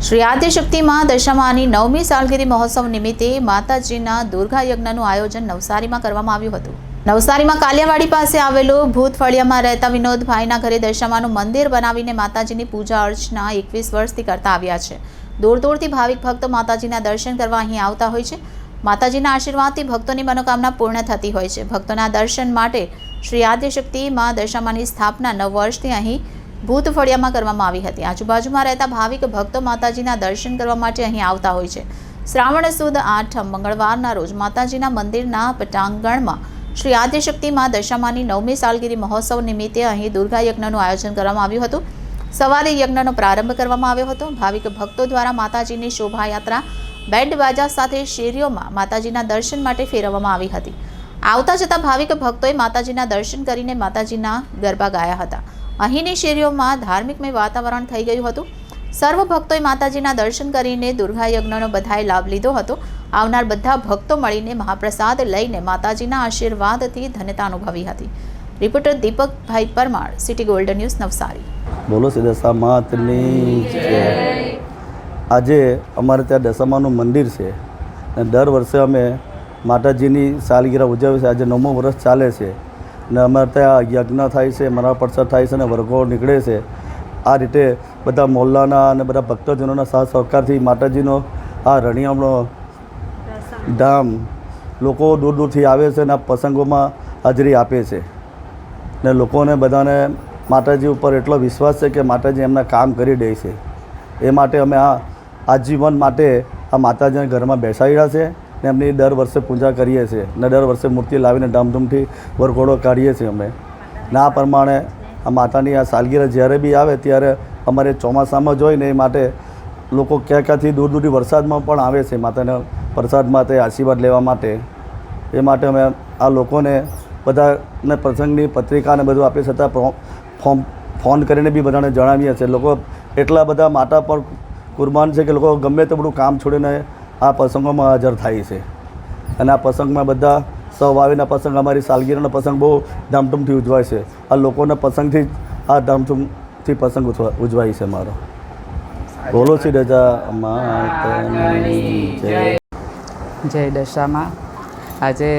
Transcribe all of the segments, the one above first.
શ્રી આદ્યશક્તિ માં દશામાની 9મી સાલગીરી મહોત્સવ નિમિત્તે માતાજીના દુર્ગા યજ્ઞનું આયોજન નવસારીમાં કરવામાં આવ્યું હતું। નવસારીમાં કાલિયાવાડી પાસે આવેલું ભૂત ફળિયામાં રહેતા વિનોદભાઈના ઘરે દશામાનું મંદિર બનાવીને માતાજીની પૂજા અર્ચના 21 વર્ષથી કરતા આવ્યા છે। દૂર દૂરથી ભાવિક ભક્તો માતાજીના દર્શન કરવા અહીં આવતા હોય છે। માતાજીના આશીર્વાદથી ભક્તોની મનોકામના પૂર્ણ થતી હોય છે। ભક્તોના દર્શન માટે શ્રી આદ્યશક્તિ માં દશામાની સ્થાપના 9 વર્ષથી અહીં ભૂત ફળિયામાં કરવામાં આવી હતી। આજુબાજુમાં રહેતા ભાવિક ભક્તો માતાજીના દર્શન કરવા માટે અહીં આવતા હોય છે। શ્રાવણ સુદ 8 મંગળવારના રોજ માતાજીના મંદિરના પટાંગણમાં શ્રી આદ્યશક્તિ માં દશામાની 9મી સાલગીરી મહોત્સવ નિમિત્તે અહીં દુર્ગા યજ્ઞનું આયોજન કરવામાં આવ્યું હતું। સવારે યજ્ઞનો પ્રારંભ કરવામાં આવ્યો હતો। ભાવિક ભક્તો દ્વારા માતાજીની શોભાયાત્રા બેન્ડ બાજા સાથે શેરીઓમાં માતાજીના દર્શન માટે ફેરવવામાં આવી હતી। આવતા જતા ભાવિક ભક્તોએ માતાજીના દર્શન કરીને માતાજીના ગરબા ગાયા હતા। અહીંની શેરીઓમાં ધાર્મિકમય વાતાવરણ થઈ ગયું હતું। સર્વ ભક્તોએ માતાજીના દર્શન કરીને દુર્ગા યજ્ઞનો બધાએ લાભ લીધો હતો। આવનાર બધા ભક્તો મળીને મહાપ્રસાદ લઈને માતાજીના આશીર્વાદથી ધન્યતા અનુભવી હતી। Reporter Deepakbhai Parmar, city golden news, Navsari. બોલો શ્રી દશામાતની જય। આજે અમારે ત્યાં દશામાનું મંદિર છે અને દર વર્ષે અમે માતાજીની સાલગીરા ઉજવીએ છીએ। આજે 9મું વર્ષ ચાલે છે ને અમારે ત્યાં યજ્ઞ થાય છે, મહાપ્રસાદ થાય છે અને વર્ગો નીકળે છે। આ રીતે બધા મોહલ્લાના અને બધા ભક્તજનોના સાથ સહકારથી માતાજીનો આ રણિયામણો ધામ લોકો દૂર દૂરથી આવે છે અને આ પ્રસંગોમાં હાજરી આપે છે ને લોકોને બધાને માતાજી ઉપર એટલો વિશ્વાસ છે કે માતાજી એમના કામ કરી દે છે। એ માટે અમે આ આજીવન માટે આ માતાજીના ઘરમાં બેસાડ્યા છે ને એમની દર વર્ષે પૂજા કરીએ છીએ ને દર વર્ષે મૂર્તિ લાવીને ધામધૂમથી વરઘોડો કાઢીએ છીએ અમે ને આ પ્રમાણે આ માતાની આ સાલગીરા જ્યારે બી આવે ત્યારે અમારે ચોમાસામાં જોઈને એ માટે લોકો ક્યાંથી દૂર દૂરથી વરસાદમાં પણ આવે છે માતાના પ્રસાદ માટે આશીર્વાદ લેવા માટે। એ માટે અમે આ લોકોને બધાને પ્રસંગની પત્રિકા ને બધું આપી છતાં ફોન કરીને બી બધાને જણાવીએ છીએ। લોકો એટલા બધા માતા પર કુરબાન છે કે લોકો ગમે તે બધું કામ છોડીને આ પ્રસંગોમાં હાજર થાય છે અને આ પ્રસંગમાં બધા સહભાવીના પ્રસંગ અમારી સાલગીરાનો પ્રસંગ બહુ ધામધૂમથી ઉજવાય છે। આ લોકોના પ્રસંગથી જ આ ધામધૂમથી પ્રસંગ ઉજવાય છે મારો। બોલો શ્રી દશામાતની જય। જય દશામાં। આજે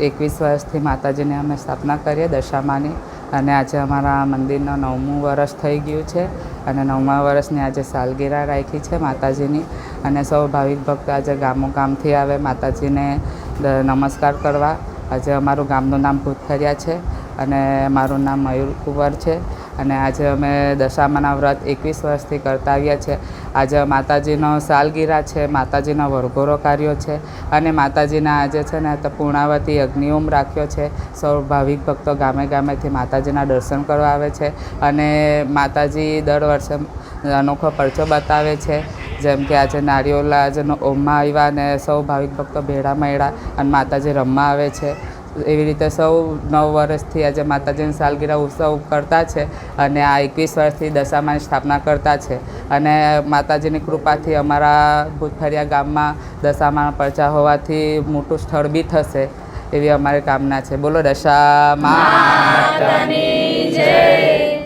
21 વર્ષથી માતાજીને અમે સ્થાપના કરીએ દશામાની અને આજે અમારા મંદિરનો 9મું વર્ષ થઈ ગયું છે અને 9મા વર્ષની આજે સાલગીરા રાખી છે માતાજીની અને સૌ ભાવિક ભક્તો આજે ગામોગામથી આવે માતાજીને નમસ્કાર કરવા। આજે અમારું ગામનું નામ ભૂતફળિયા છે અને મારું નામ મયુર કુંવર છે અને આજે અમે દશામાના વ્રત 21 વર્ષથી કરતા આવ્યા છે। આજે માતાજીનો સાલગીરા છે, માતાજીનો વરઘોડો કાર્યો છે અને માતાજીના આજે છે ને તો પૂર્ણાવતી અગ્નિહોમ રાખ્યો છે। સૌ ભાવિક ભક્તો ગામે ગામેથી માતાજીના દર્શન કરવા આવે છે અને માતાજી દર વર્ષે અનોખો પરચો બતાવે છે। જેમ કે આજે નારિયોલા આજે ઓમમાં આવ્યા અને સૌ ભાવિક ભક્તો ભેળા મળ્યા અને માતાજી રમવા આવે છે। એવી રીતે સૌ 9 વર્ષથી આજે માતાજીની સાલગીરા ઉત્સવ કરતા છે અને આ 21 વર્ષથી દશામાની સ્થાપના કરતા છે અને માતાજીની કૃપાથી અમારા ભૂતફળિયા ગામમાં દશામાના પરચા હોવાથી મોટું સ્થળ બી થશે એવી અમારી કામના છે। બોલો દશામાની જય।